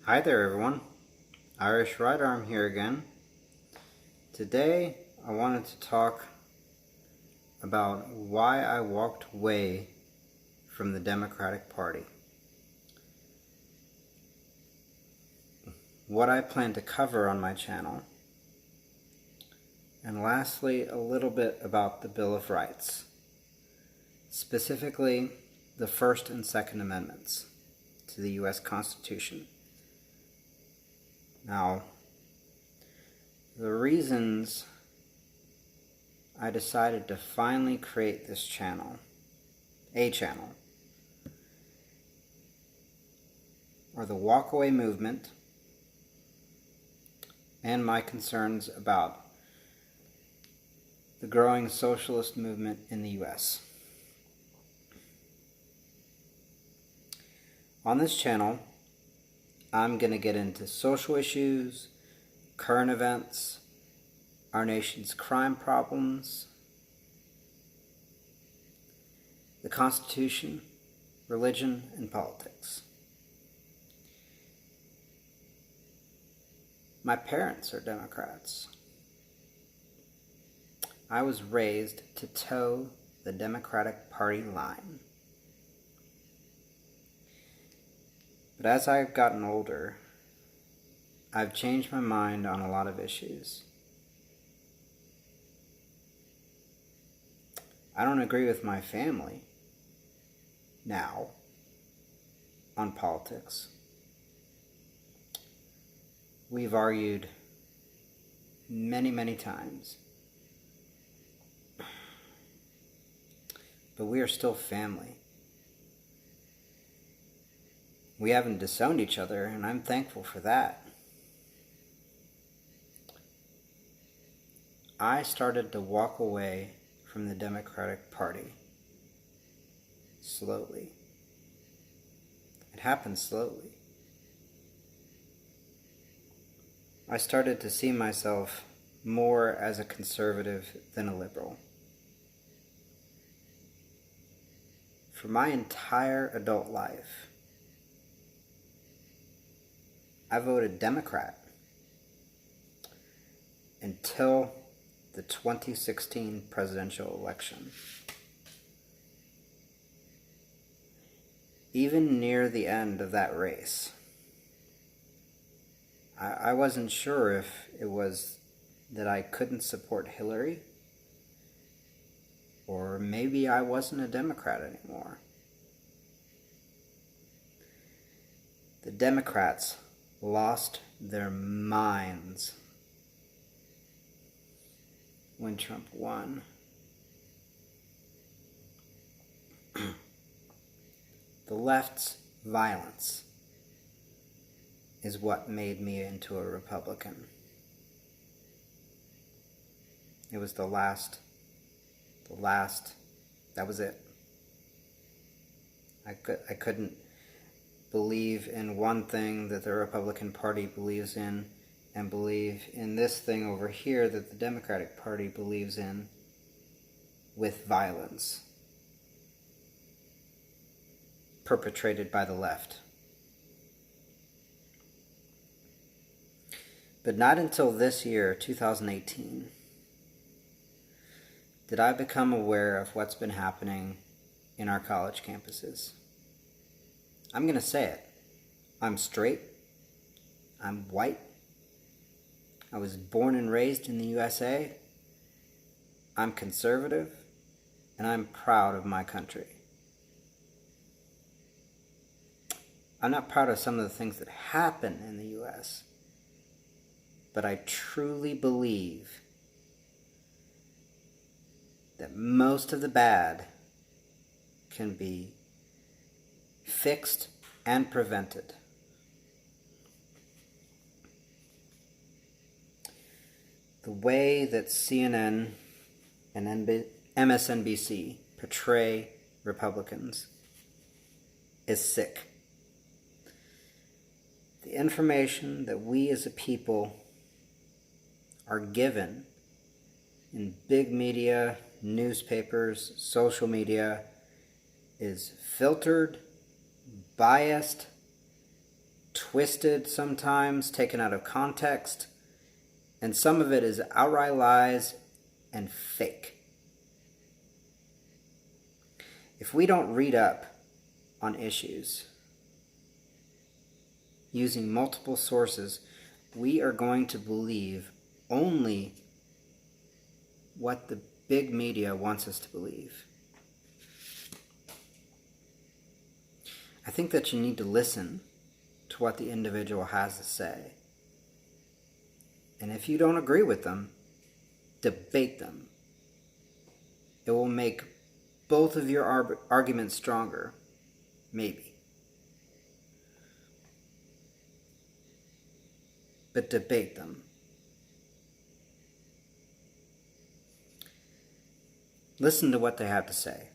Hi there everyone, Irish Right Arm here again. Today I wanted to talk about why I walked away from the Democratic Party. What I plan to cover on my channel. And lastly, a little bit about the Bill of Rights. Specifically, the First and Second Amendments to the U.S. Constitution. Now, the reasons I decided to finally create this channel, or the walkaway movement, and my concerns about the growing socialist movement in the U.S. On this channel, I'm going to get into social issues, current events, our nation's crime problems, the Constitution, religion, and politics. My parents are Democrats. I was raised to toe the Democratic Party line. But as I've gotten older, I've changed my mind on a lot of issues. I don't agree with my family now on politics. We've argued many times, but we are still family. We haven't disowned each other, and I'm thankful for that. I started to walk away from the Democratic Party slowly. It happened slowly. I started to see myself more as a conservative than a liberal. For my entire adult life, I voted Democrat until the 2016 presidential election. Even near the end of that race, I wasn't sure if it was that I couldn't support Hillary, or maybe I wasn't a Democrat anymore. The Democrats lost their minds when Trump won. The left's violence is what made me into a Republican. It was the last, that was it. I couldn't believe in one thing that the Republican Party believes in and believe in this thing over here that the Democratic Party believes in with violence perpetrated by the left. But not until this year, 2018, did I become aware of what's been happening in our college campuses. I'm going to say it. I'm straight. I'm white. I was born and raised in the USA. I'm conservative, and I'm proud of my country. I'm not proud of some of the things that happen in the US, but I truly believe that most of the bad can be fixed and prevented. The way that CNN and MSNBC portray Republicans is sick. The information that we as a people are given in big media, newspapers, social media is filtered, biased, twisted sometimes, taken out of context, and some of it is outright lies and fake. If we don't read up on issues using multiple sources, we are going to believe only what the big media wants us to believe. I think that you need to listen to what the individual has to say. And if you don't agree with them, debate them. It will make both of your arguments stronger. Maybe. But debate them. Listen to what they have to say.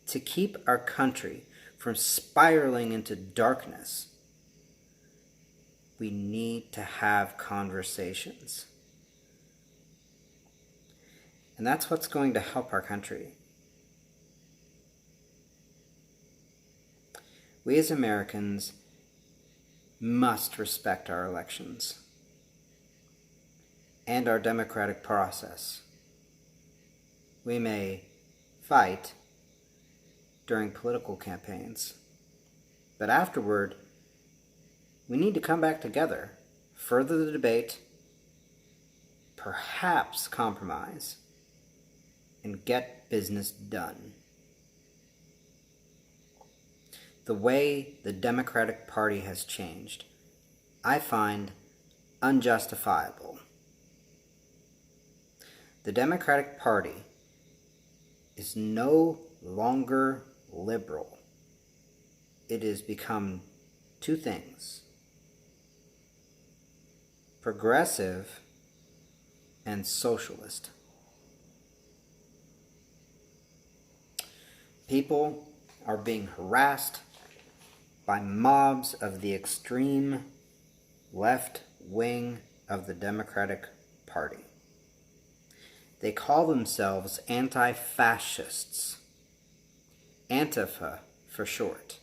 To keep our country from spiraling into darkness, we need to have conversations. And that's what's going to help our country. We as Americans must respect our elections and our democratic process. We may fight during political campaigns, but afterward, we need to come back together, further the debate, perhaps compromise, and get business done. The way the Democratic Party has changed, I find unjustifiable. The Democratic Party is no longer liberal. It has become two things: progressive and socialist. People are being harassed by mobs of the extreme left wing of the Democratic Party. They call themselves anti-fascists. Antifa for short.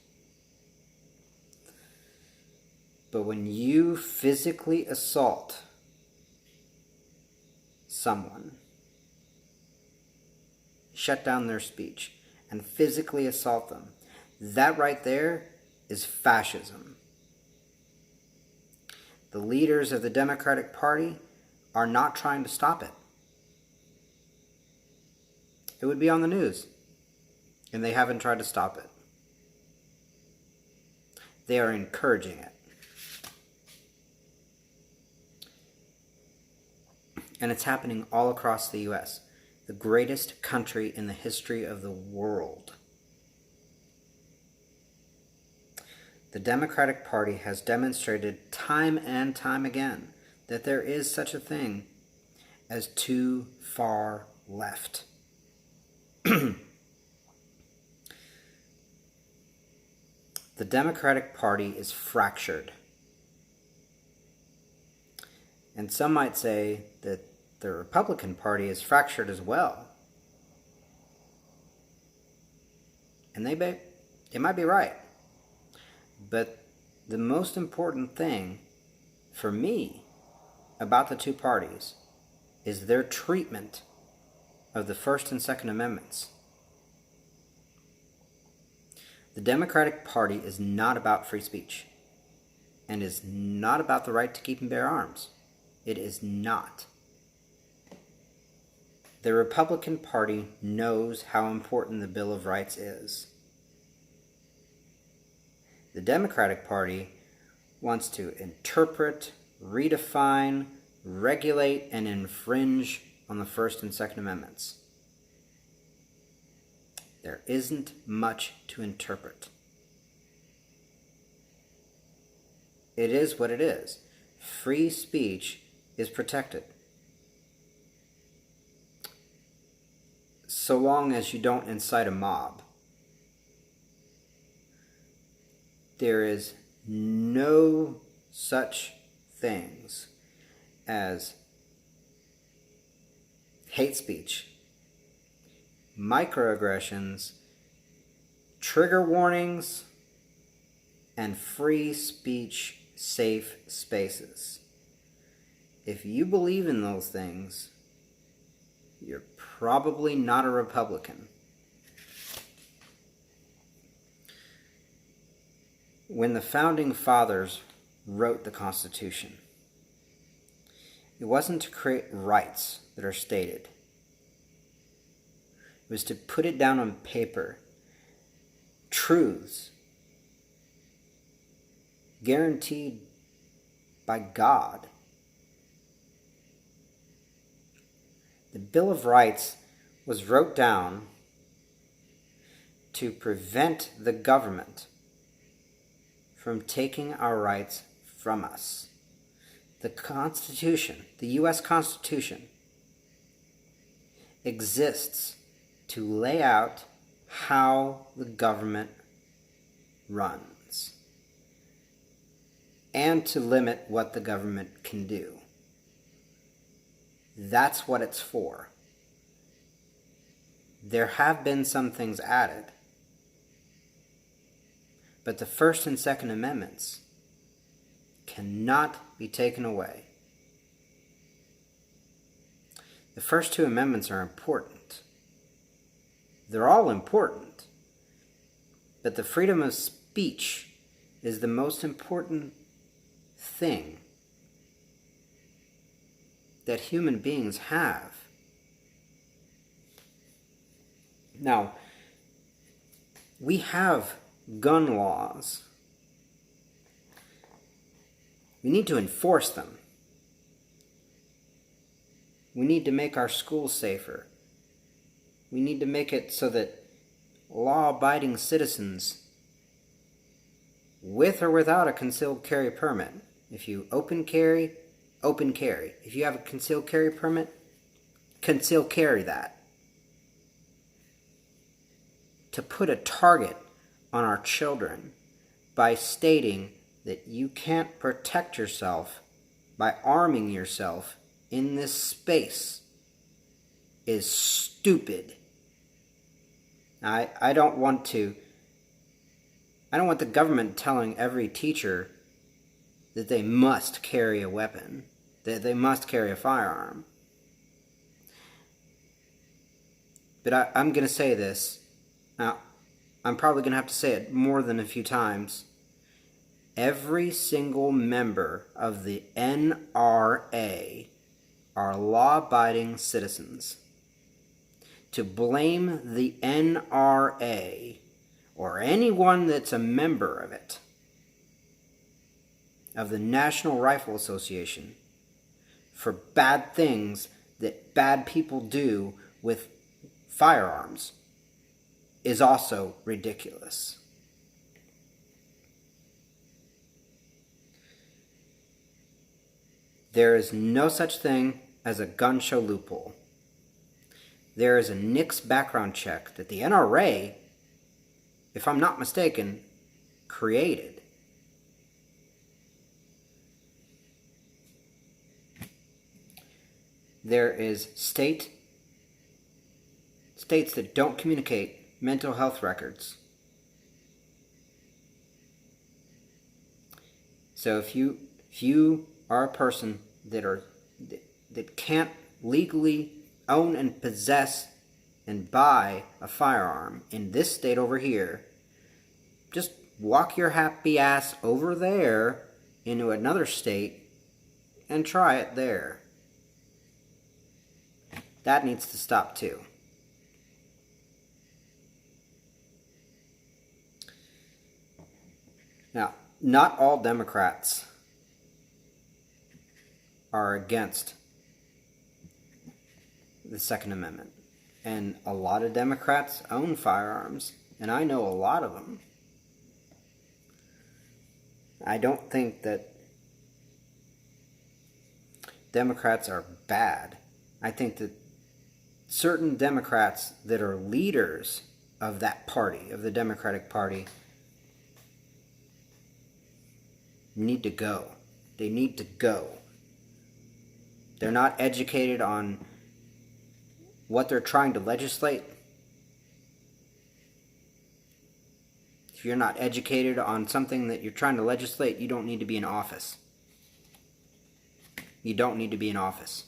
But when you physically assault someone, shut down their speech, and physically assault them, that right there is fascism. The leaders of the Democratic Party are not trying to stop it. It would be on the news, and they haven't tried to stop it. They are encouraging it. And it's happening all across the U.S., the greatest country in the history of the world. The Democratic Party has demonstrated time and time again that there is such a thing as too far left. The Democratic Party is fractured. And some might say that the Republican Party is fractured as well. And they might be right. But the most important thing for me about the two parties is their treatment of the First and Second Amendments. The Democratic Party is not about free speech and is not about the right to keep and bear arms. It is not. The Republican Party knows how important the Bill of Rights is. The Democratic Party wants to interpret, redefine, regulate, and infringe on the First and Second Amendments. There isn't much to interpret. It is what it is. Free speech is protected. So long as you don't incite a mob. There is no such things as hate speech, microaggressions, trigger warnings, and free speech safe spaces. If you believe in those things, you're probably not a Republican. When the Founding Fathers wrote the Constitution, it wasn't to create rights that are stated. It was to put it down on paper, truths guaranteed by God. The Bill of Rights was wrote down to prevent the government from taking our rights from us. The Constitution, the U.S. Constitution, exists to lay out how the government runs and to limit what the government can do. That's what it's for. There have been some things added, but the First and Second Amendments cannot be taken away. The first two amendments are important. They're all important, but the freedom of speech is the most important thing that human beings have. Now, we have gun laws. We need to enforce them. We need to make our schools safer. We need to make it so that law-abiding citizens, with or without a concealed carry permit, if you open carry, open carry. If you have a concealed carry permit, conceal carry that. To put a target on our children by stating that you can't protect yourself by arming yourself in this space is stupid. I don't want the government telling every teacher that they must carry a weapon, that they must carry a firearm. But I'm going to say this. Now, I'm probably going to have to say it more than a few times. Every single member of the NRA are law-abiding citizens. To blame the NRA or anyone that's a member of it, of the National Rifle Association, for bad things that bad people do with firearms is also ridiculous. There is no such thing as a gun show loophole. There is a NICS background check that the NRA, if I'm not mistaken, created. There is states that don't communicate mental health records. So if you are a person that can't legally own and possess and buy a firearm in this state over here, just walk your happy ass over there into another state and try it there. That needs to stop too. Now, not all Democrats are against the Second Amendment. And a lot of Democrats own firearms, and I know a lot of them. I don't think that Democrats are bad. I think that certain Democrats that are leaders of that party, of the Democratic Party, need to go. They need to go. They're not educated on what they're trying to legislate. If you're not educated on something that you're trying to legislate, you don't need to be in office. You don't need to be in office.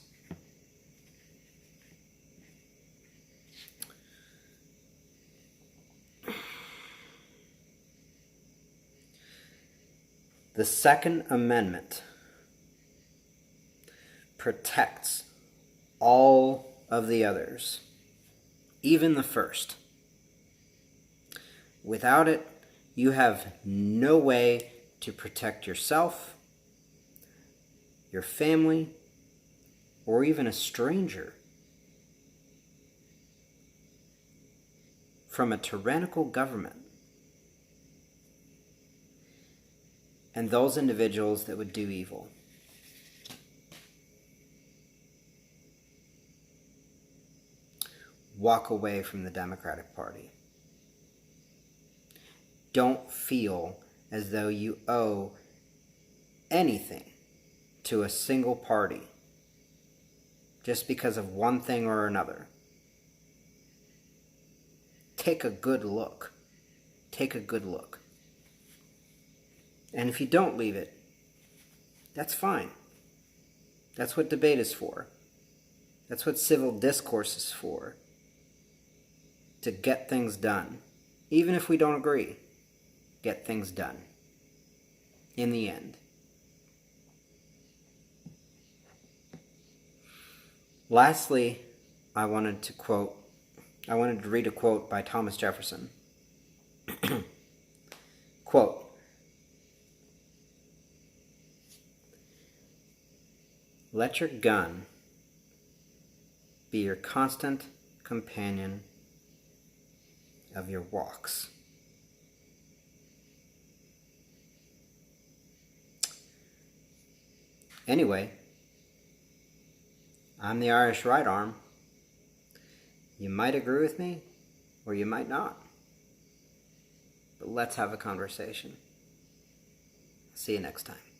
The Second Amendment protects all of the others, even the First. Without it, you have no way to protect yourself, your family, or even a stranger from a tyrannical government and those individuals that would do evil. Walk away from the Democratic Party. Don't feel as though you owe anything to a single party just because of one thing or another. Take a good look. Take a good look. And if you don't leave it, that's fine. That's what debate is for. That's what civil discourse is for. To get things done. Even if we don't agree, get things done. In the end. Lastly, I wanted to read a quote by Thomas Jefferson. Quote, "Let your gun be your constant companion of your walks." Anyway, I'm the Irish right arm. You might agree with me, or you might not. But let's have a conversation. See you next time.